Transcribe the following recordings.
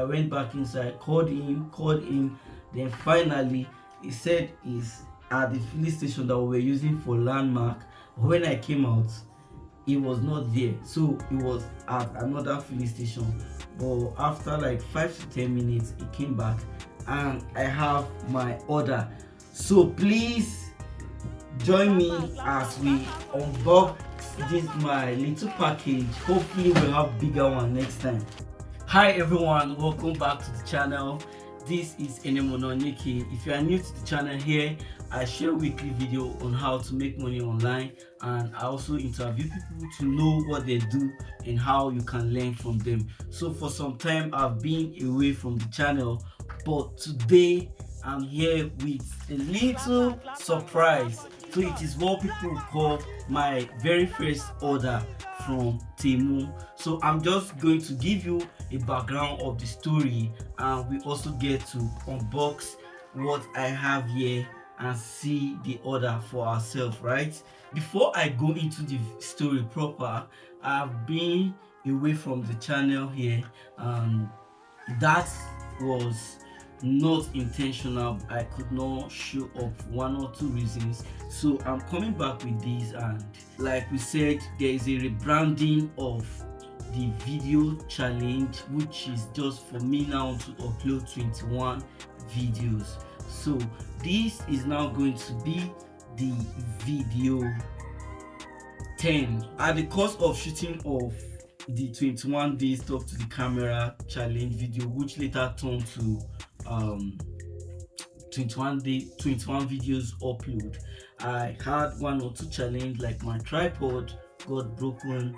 I went back inside, called him. Then finally, he said he's at the police station that we were using for landmark. When I came out, he was not there, so he was at another filling station. But after like 5 to 10 minutes, he came back, and I have my order. So please join me as we unbox this my little package. Hopefully we'll have bigger one next time. Hi everyone, welcome back to the channel. This is Enemononiki. If you are new to the channel here, I share weekly video on how to make money online, and I also interview people to know what they do and how you can learn from them. So for some time I've been away from the channel, but today I'm here with a little surprise. So it is what people call my very first order from Temu. So I'm just going to give you a background of the story, and we also get to unbox what I have here and see the order for ourselves, right? Before I go into the story proper, I've been away from the channel here, and that was not intentional. I could not show up for one or two reasons, so I'm coming back with this. And like we said, there is a rebranding of the video challenge, which is just for me now to upload 21 videos. So this is now going to be the video 10. At the cost of shooting off the 21 days talk to the camera challenge video, which later turned to 21 videos upload, I had one or two challenge, like my tripod got broken,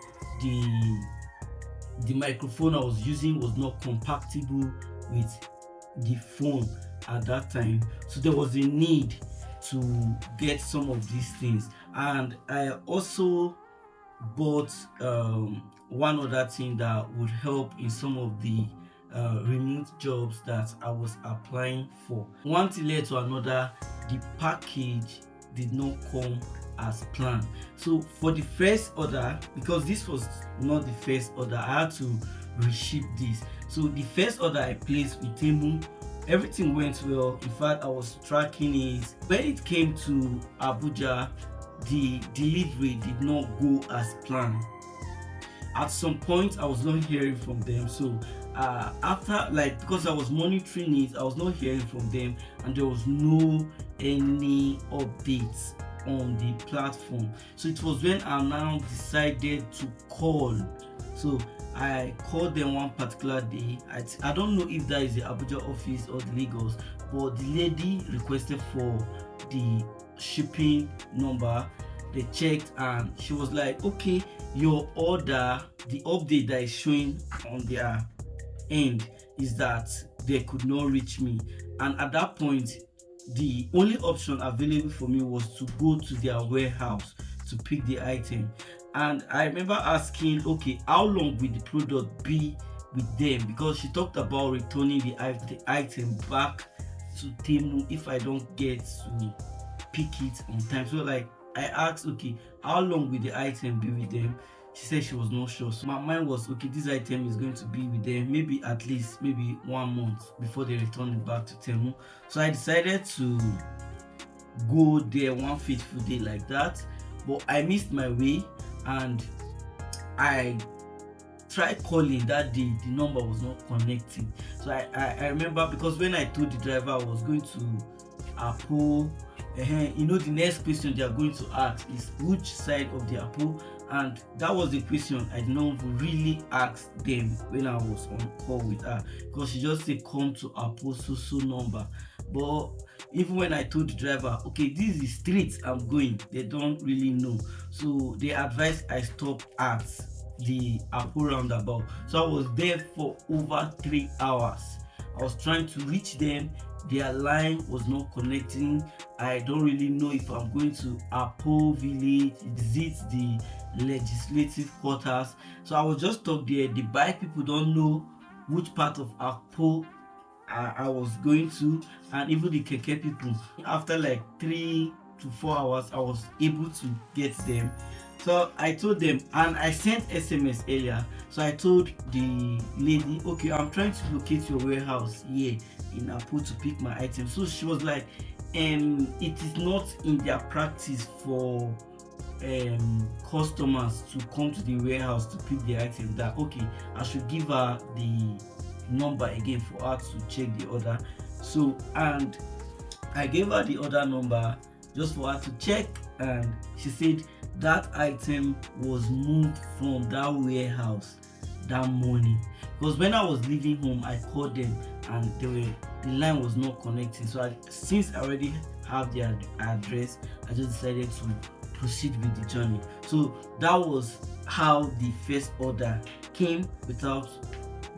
the microphone I was using was not compatible with the phone at that time, so there was a need to get some of these things. And I also bought one other thing that would help in some of the remote jobs that I was applying for. One thing led to another. The package did not come as planned. So for the first order, because this was not the first order, I had to reship this. So the first order I placed with Temu, everything went well. In fact, I was tracking it. When it came to Abuja, the delivery did not go as planned. At some point I was not hearing from them, so after, like, because I was monitoring it, I was not hearing from them, and there was no any updates on the platform. So it was when I now decided to call. So I called them one particular day. I don't know if that is the Abuja office or the Lagos, but the lady requested for the shipping number. They checked and she was like, okay, your order, the update that is showing on their end is that they could not reach me. And at that point, the only option available for me was to go to their warehouse to pick the item. And I remember asking, okay, how long will the product be with them? Because she talked about returning the item back to Temu if I don't get to pick it on time. So like, I asked, okay, how long will the item be with them? She said she was not sure. So my mind was, okay, this item is going to be with them maybe at least maybe 1 month before they return it back to Temu. So I decided to go there one fateful day like that, but I missed my way, and I tried calling that day. The number was not connecting. So I remember, because when I told the driver I was going to Apple, you know, the next question they are going to ask is which side of the Apple, and that was the question I did not really ask them when I was on call with her, because she just said come to Apple so number. But even when I told the driver, okay, this is the street I'm going, they don't really know, so they advised I stop at the Apple roundabout. So I was there for over 3 hours. I was trying to reach them. Their line was not connecting. I don't really know if I'm going to Apo village, is it the legislative quarters. So I was just stuck there. The bike people don't know which part of Apo I was going to, and even the keke people. After like 3 to 4 hours, I was able to get them. So I told them, and I sent SMS earlier. So I told the lady, okay, I'm trying to locate your warehouse here in Apo to pick my items. So she was like, it is not in their practice for customers to come to the warehouse to pick the items. That okay, I should give her the number again for her to check the order. So, and I gave her the order number just for her to check, and she said that item was moved from that warehouse that morning. Because when I was leaving home, I called them and the line was not connecting. So since I already have their address, I just decided to proceed with the journey. So that was how the first order came without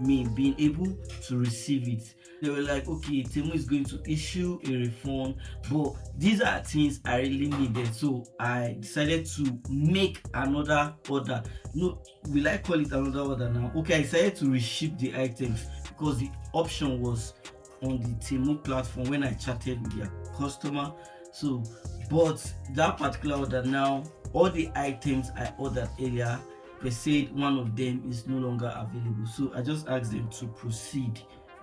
me being able to receive it. They were like, okay, Temu is going to issue a refund, but these are things I really needed, so I decided to make another order. No, will I call it another order now? Okay, I decided to reship the items because the option was on the Temu platform when I chatted with their customer. So, but that particular order now, all the items I ordered earlier, they said one of them is no longer available. So I just asked them to proceed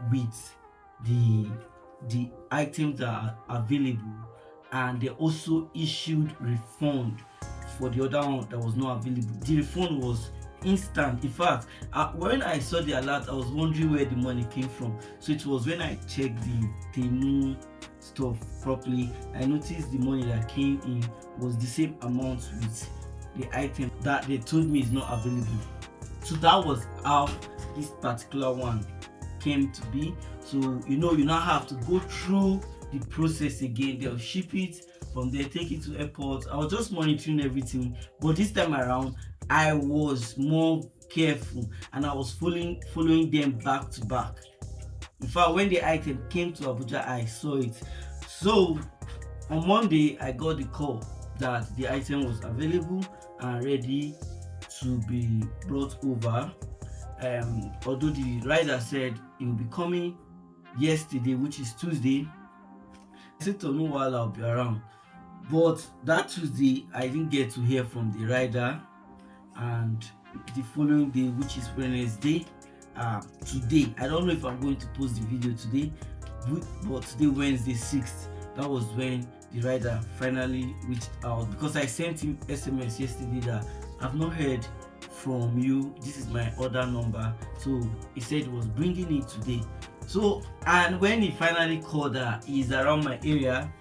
with the items that are available, and they also issued refund for the other one that was not available. The refund was instant. In fact, when I saw the alert, I was wondering where the money came from. So it was when I checked the Temu stuff properly, I noticed the money that came in was the same amount with the item that they told me is not available. So that was how this particular one came to be. So you now have to go through the process again. They'll ship it from there, take it to airport. I was just monitoring everything, but this time around I was more careful and I was following them back to back. In fact, when the item came to Abuja, I saw it. So on Monday I got the call that the item was available and ready to be brought over. Although the rider said it will be coming yesterday, which is Tuesday, I said to know while I'll be around. But that Tuesday, I didn't get to hear from the rider, and the following day, which is Wednesday, today, I don't know if I'm going to post the video today, but today, Wednesday 6th, that was when the rider finally reached out, because I sent him SMS yesterday that I've not heard from you, this is my order number. So he said he was bringing it today. So, and when he finally called her, he's around my area,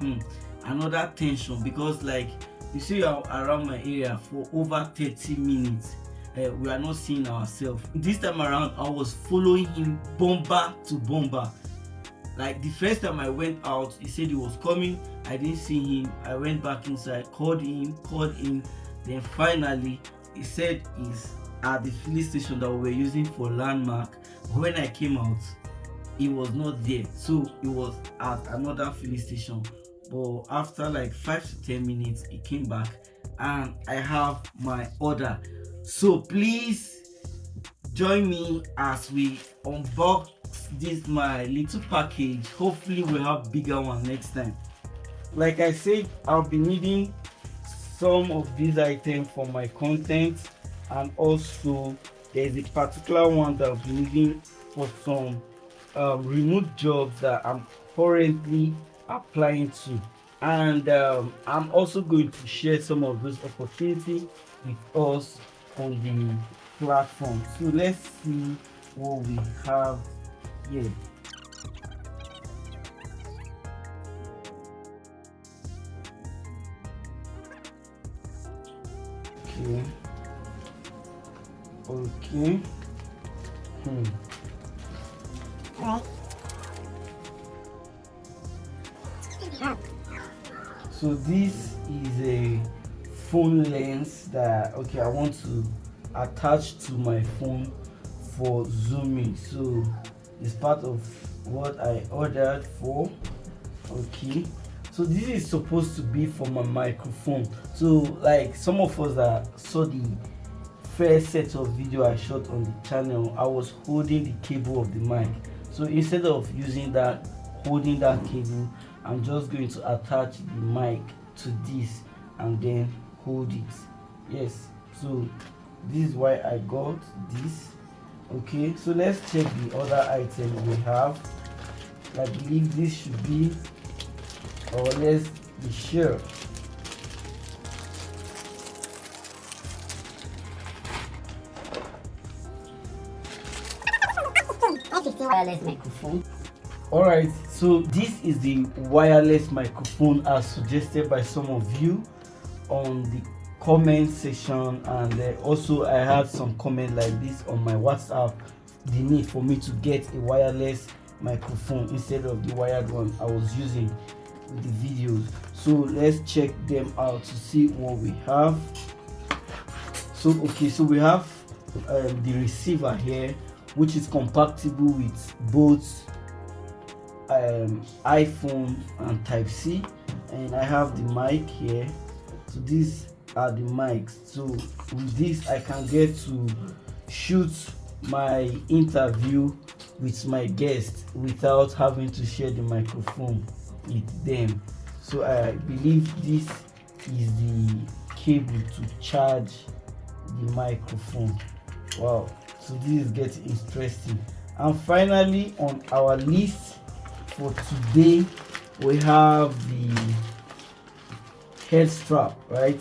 another tension, because like you see, you're around my area for over 30 minutes. We are not seeing ourselves. This time around, I was following him bomber to bomber. Like the first time I went out, he said he was coming. I didn't see him. I went back inside, called him. Then finally, he said he's at the filling station that we were using for landmark. When I came out, he was not there. So he was at another filling station. But after like 5 to 10 minutes, he came back and I have my order. So please join me as we unbox this my little package. Hopefully we'll have bigger one next time. Like I said, I'll be needing some of these items for my content, and also there's a particular one that I'll be needing for some remote jobs that I'm currently applying to, and I'm also going to share some of those opportunities with us on the platform. So let's see what we have here. Okay. So this is a phone lens that I want to attach to my phone for zooming. So it's part of what I ordered for. Okay, so this is supposed to be for my microphone. So like some of us that saw the first set of video I shot on the channel, I was holding the cable of the mic. So instead of using that, holding that cable, I'm just going to attach the mic to this and then hold it Yes, so this is why I got this. Okay, so let's check the other item we have. I believe this should be, or let's be sure. Wireless microphone. Alright, so this is the wireless microphone as suggested by some of you on the comment section, and also I had some comment like this on my WhatsApp, the need for me to get a wireless microphone instead of the wired one I was using with the videos. So let's check them out to see what we have. So okay, so we have the receiver here, which is compatible with both iPhone and Type-C, and I have the mic here. So these are the mics. So with this I can get to shoot my interview with my guest without having to share the microphone with them. So I believe this is the cable to charge the microphone. Wow, so this is getting interesting. And finally, on our list for today, we have the head strap, right?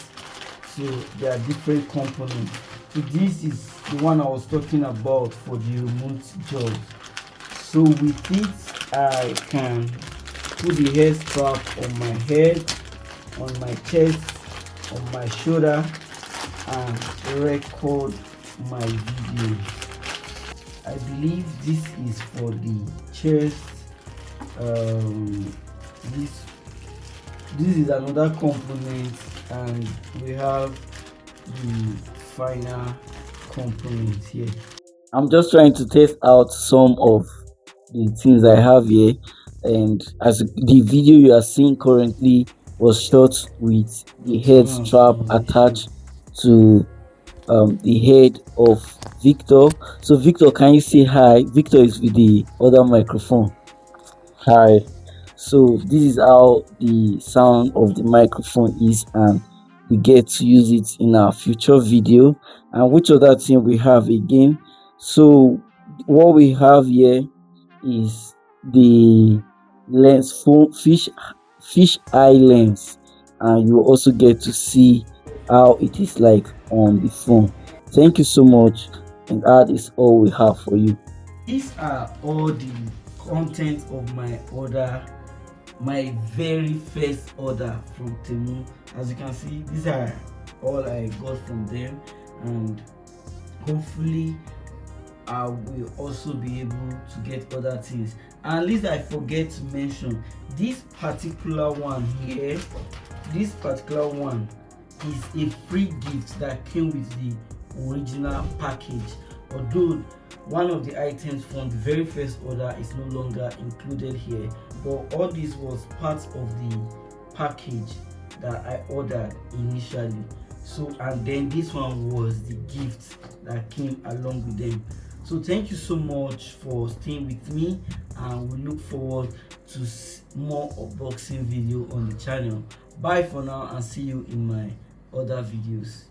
So there are different components. So this is the one I was talking about for the remote job. So with it I can put the head strap on my head, on my chest, on my shoulder, and record my video. I believe this is for the chest. This is another component, and we have the final component here. I'm just trying to test out some of the things I have here, and as the video you are seeing currently was shot with the head strap attached to the head of Victor. So Victor, can you say hi? Victor is with the other microphone. Hi. So this is how the sound of the microphone is, and we get to use it in our future video. And which other thing we have again? So what we have here is the lens, phone fish eye lens, and you also get to see how it is like on the phone. Thank you so much, and that is all we have for you. These are all the content of my order, my very first order from Temu. As you can see, these are all I got from them, and hopefully I will also be able to get other things. And at least I forget to mention this particular one here. This particular one is a free gift that came with the original package, although one of the items from the very first order is no longer included here, but all this was part of the package that I ordered initially. So, and then this one was the gift that came along with them. So thank you so much for staying with me, and we look forward to more unboxing video on the channel. Bye for now, and see you in my other videos.